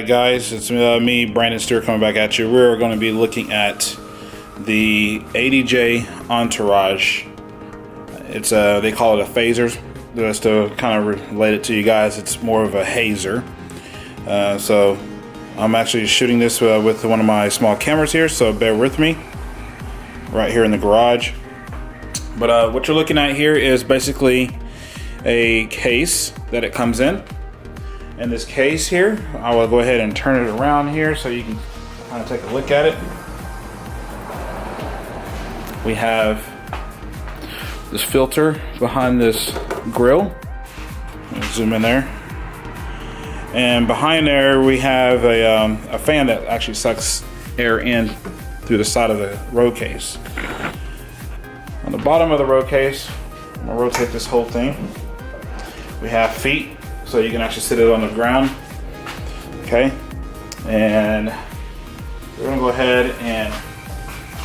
guys, it's me, Brandon Stewart, coming back at you. We're going to be looking at the ADJ Entourage. It's they call it a Fazer. Just to kind of relate it to you guys, it's more of a Hazer. So I'm actually shooting this with one of my small cameras here, so bear with me. Right here in the garage. But what you're looking at here is basically a case that it comes in. In this case here, I will go ahead and turn it around here so you can kind of take a look at it. We have this filter behind this grill. Let me zoom in there. And behind there we have a fan that actually sucks air in through the side of the road case. On the bottom of the road case, I'm gonna rotate this whole thing. We have feet, so you can actually sit it on the ground. Okay, and we're gonna go ahead and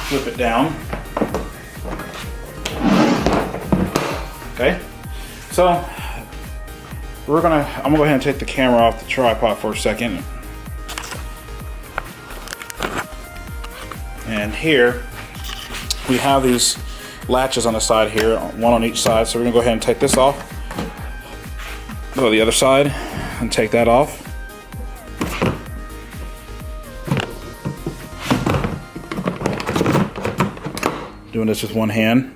flip it down. Okay, so I'm gonna go ahead and take the camera off the tripod for a second. And here we have these latches on the side here, one on each side. So we're gonna go ahead and take this off. Go to the other side and take that off. Doing this with one hand.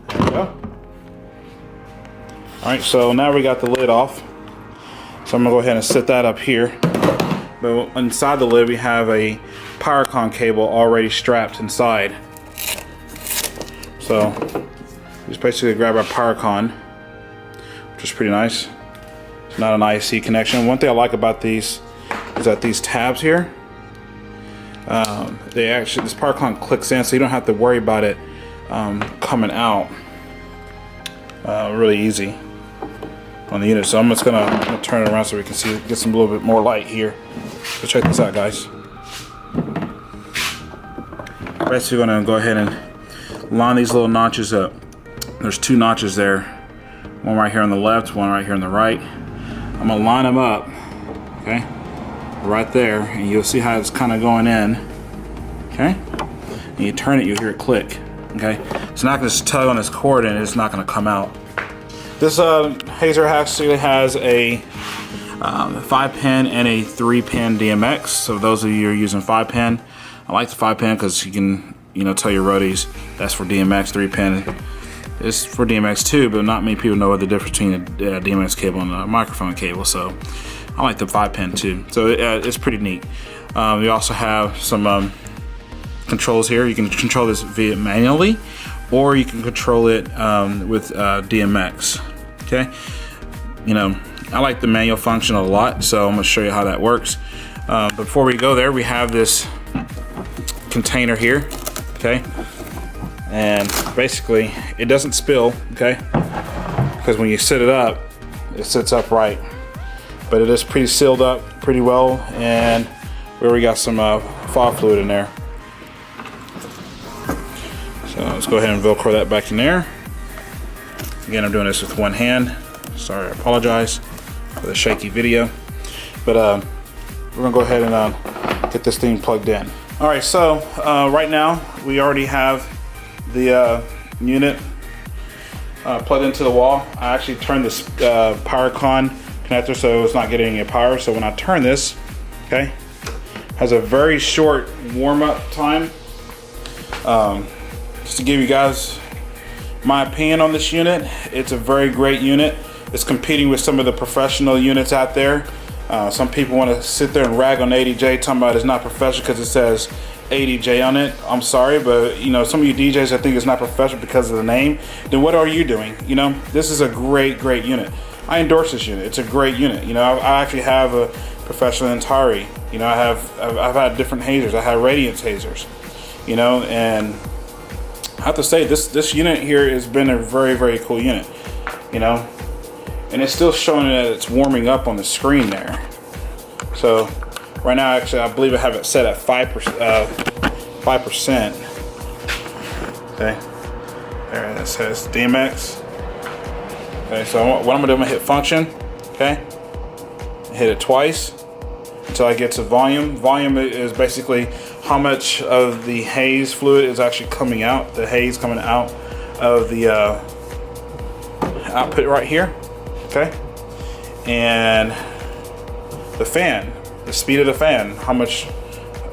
There we go. All right, so now we got the lid off. So I'm gonna go ahead and set that up here. But inside the lid we have a power con cable already strapped inside. So just basically grab our power con, which is pretty nice. It's not an IC connection. One thing I like about these is that these tabs here, this power con clicks in, so you don't have to worry about it coming out. Really easy on the unit. So I'm gonna turn it around so we can see, get some a little bit more light here. So check this out, guys. Basically, gonna go ahead and line these little notches up. There's two notches there, one right here on the left, one right here on the right. I'm gonna line them up, okay, right there, and you'll see how it's kind of going in. Okay, and you turn it, you'll hear it click. Okay, it's not gonna just tug on this cord and it's not gonna come out. This Hazer actually has a 5-pin and a 3-pin DMX. So those of you who are using 5-pin, I like the 5-pin because you can, tell your roadies that's for DMX. 3-pin is for DMX too, but not many people know the difference between a DMX cable and a microphone cable. So I like the 5-pin too. So it's pretty neat. We also have some controls here. You can control this via manually, or you can control it with DMX. Okay, I like the manual function a lot, so I'm going to show you how that works. Before we go there, we have this container here, okay, and basically it doesn't spill, okay, because when you sit it up, it sits upright, but it is pretty sealed up pretty well, and we already got some fog fluid in there. So let's go ahead and Velcro that back in there. Again, I'm doing this with one hand. Sorry, I apologize for the shaky video. But we're gonna go ahead and get this thing plugged in. All right, so right now we already have the unit plugged into the wall. I actually turned this power con connector so it's not getting any power. So when I turn this, okay, has a very short warm-up time. Just to give you guys my opinion on this unit, it's a very great unit. It's competing with some of the professional units out there. Some people want to sit there and rag on ADJ, talking about it's not professional because it says ADJ on it. I'm sorry, but some of you DJs that think it's not professional because of the name, then what are you doing? This is a great unit. I endorse this unit. It's a great unit. I actually have a professional Entourage. I've had different Hazers. I have Radiance Hazers. And I have to say this unit here has been a very cool unit. And it's still showing that it's warming up on the screen there. So right now, actually, I believe I have it set at 5%. Okay, there it says DMX. Okay, so what I'm gonna do, I'm gonna hit function. Okay, hit it twice until I get to volume. Volume is basically how much of the haze fluid is actually coming out, the haze coming out of the output right here, okay? And the fan, the speed of the fan, how much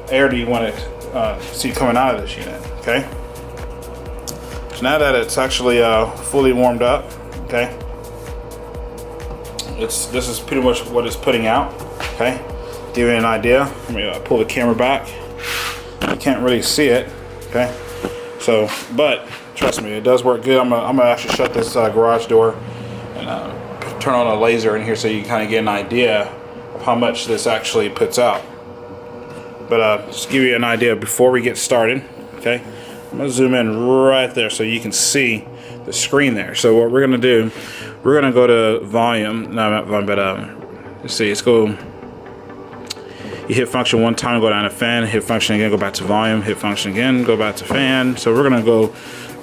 air do you want to see coming out of this unit, okay? So now that it's actually fully warmed up, okay? This is pretty much what it's putting out, okay? Give you an idea. Let me pull the camera back. You can't really see it, okay? So, but trust me, it does work good. I'm gonna actually shut this garage door and turn on a laser in here so you can kind of get an idea of how much this actually puts out. But just to give you an idea before we get started, okay? I'm gonna zoom in right there so you can see the screen there. So what we're gonna do, we're gonna go to volume. No, not volume, but let's see. Let's go. You hit function one time, go down to fan. Hit function again, go back to volume. Hit function again, go back to fan. So we're gonna go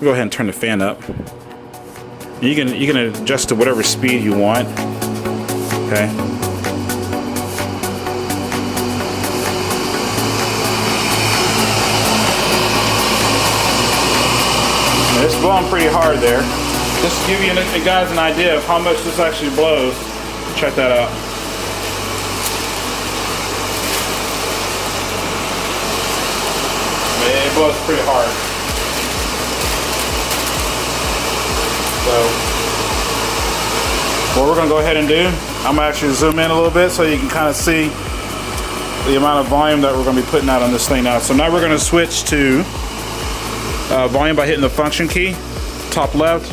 ahead and turn the fan up. You can adjust to whatever speed you want. Okay. It's blowing pretty hard there. Just to give you guys an idea of how much this actually blows. Check that out. It blows pretty hard. So what we're gonna go ahead and do, I'm gonna actually zoom in a little bit so you can kind of see the amount of volume that we're gonna be putting out on this thing now. So now we're gonna switch to volume by hitting the function key, top left.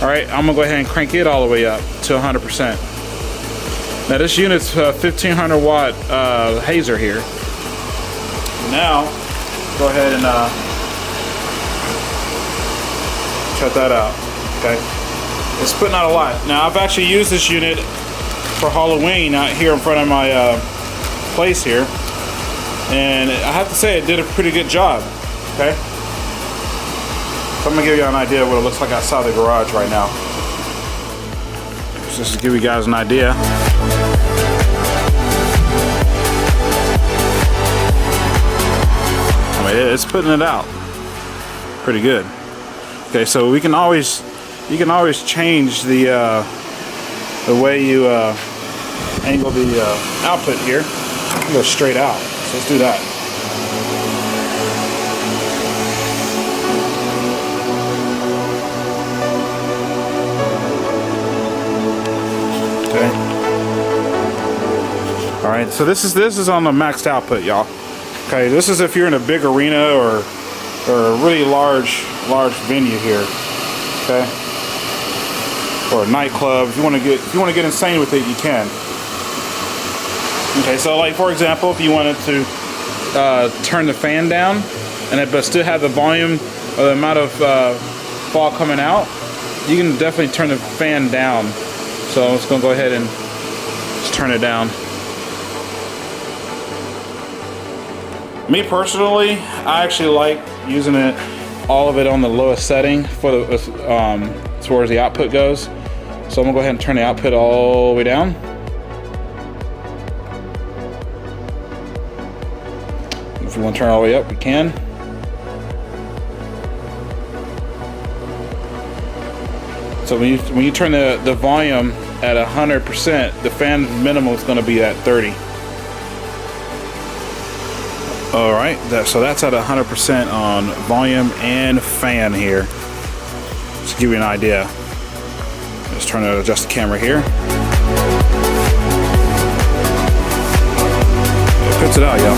All right, I'm gonna go ahead and crank it all the way up to 100%. Now this unit's 1500 watt Hazer here. Now, go ahead and check that out, okay? It's putting out a lot. Now I've actually used this unit for Halloween out here in front of my place here. And I have to say it did a pretty good job, okay? So I'm gonna give you an idea of what it looks like outside the garage right now. Just to give you guys an idea. I mean, it's putting it out pretty good. Okay, so you can always change the way you angle the output here. Go straight out. So let's do that. All right, so this is on the maxed output, y'all. Okay, this is if you're in a big arena or a really large venue here. Okay, or a nightclub. If you want to get insane with it, you can. Okay, so like for example, if you wanted to turn the fan down but still have the volume or the amount of fog coming out, you can definitely turn the fan down. So I'm just gonna go ahead and just turn it down. Me personally, I actually like using it, all of it on the lowest setting for the as far as the output goes. So I'm gonna go ahead and turn the output all the way down. If you want to turn it all the way up, you can. So when you turn the volume at 100%, the fan minimum is going to be at 30. All right, so that's at 100% on volume and fan here. Just to give you an idea. Just trying to adjust the camera here. It puts it out, y'all.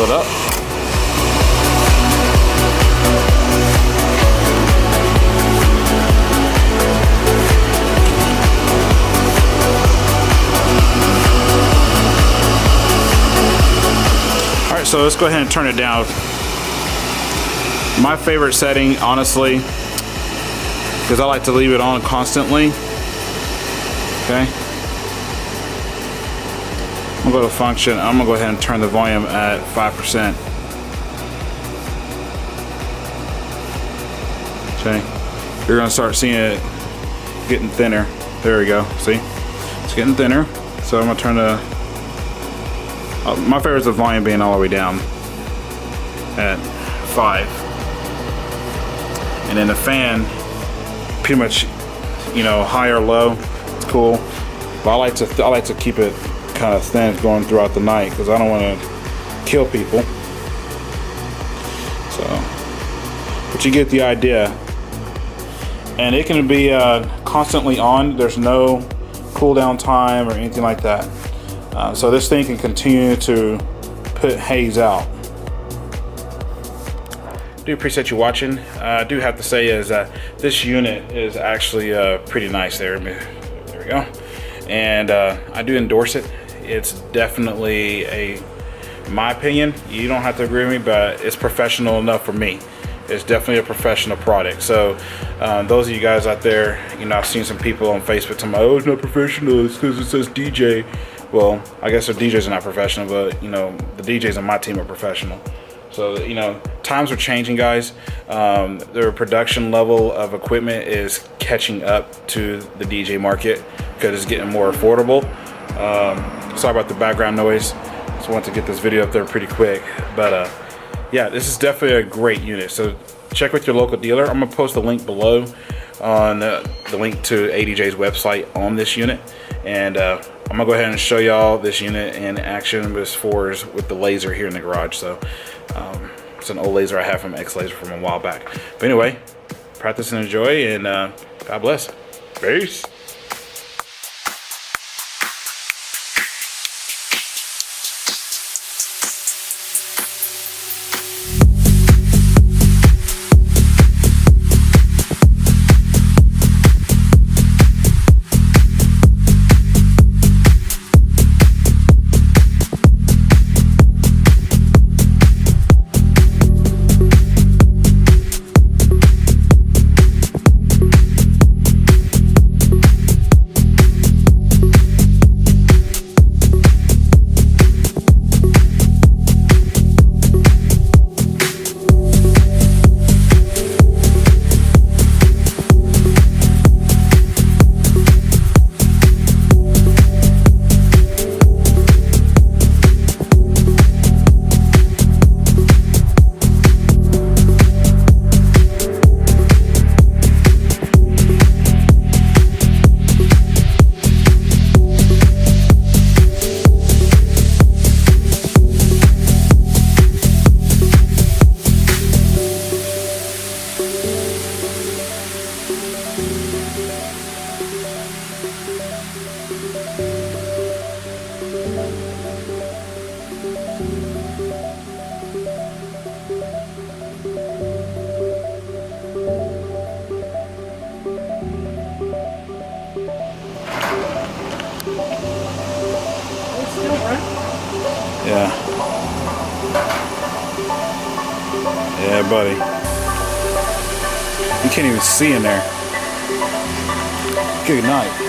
It up. All right, so let's go ahead and turn it down. My favorite setting, honestly, because I like to leave it on constantly, Okay. I'm gonna go to function. I'm gonna go ahead and turn the volume at 5%. Okay. You're gonna start seeing it getting thinner. There we go. See? It's getting thinner. So I'm gonna turn the. My favorite is the volume being all the way down at 5. And then the fan, pretty much, you know, high or low. It's cool. But I like to keep it kind of thin going throughout the night because I don't want to kill people. So, but you get the idea. And it can be constantly on. There's no cool down time or anything like that. So this thing can continue to put haze out. Do appreciate you watching. I do have to say is that this unit is actually pretty nice there. There we go. And I do endorse it. It's definitely in my opinion, you don't have to agree with me, but it's professional enough for me. It's definitely a professional product. So those of you guys out there, you know, I've seen some people on Facebook talking about, oh, it's not professional, it's because it says DJ. Well, I guess the DJs are not professional, but you know, the DJs on my team are professional. So, you know, times are changing, guys. Their production level of equipment is catching up to the DJ market because it's getting more affordable. Sorry about the background noise. Just wanted to get this video up there pretty quick. But yeah, this is definitely a great unit. So check with your local dealer. I'm gonna post the link below on the link to ADJ's website on this unit. And I'm gonna go ahead and show y'all this unit in action with the laser here in the garage. So it's an old laser I have from X-Laser from a while back. But anyway, practice and enjoy, and God bless. Peace. Yeah. Yeah, buddy. You can't even see in there. Good night.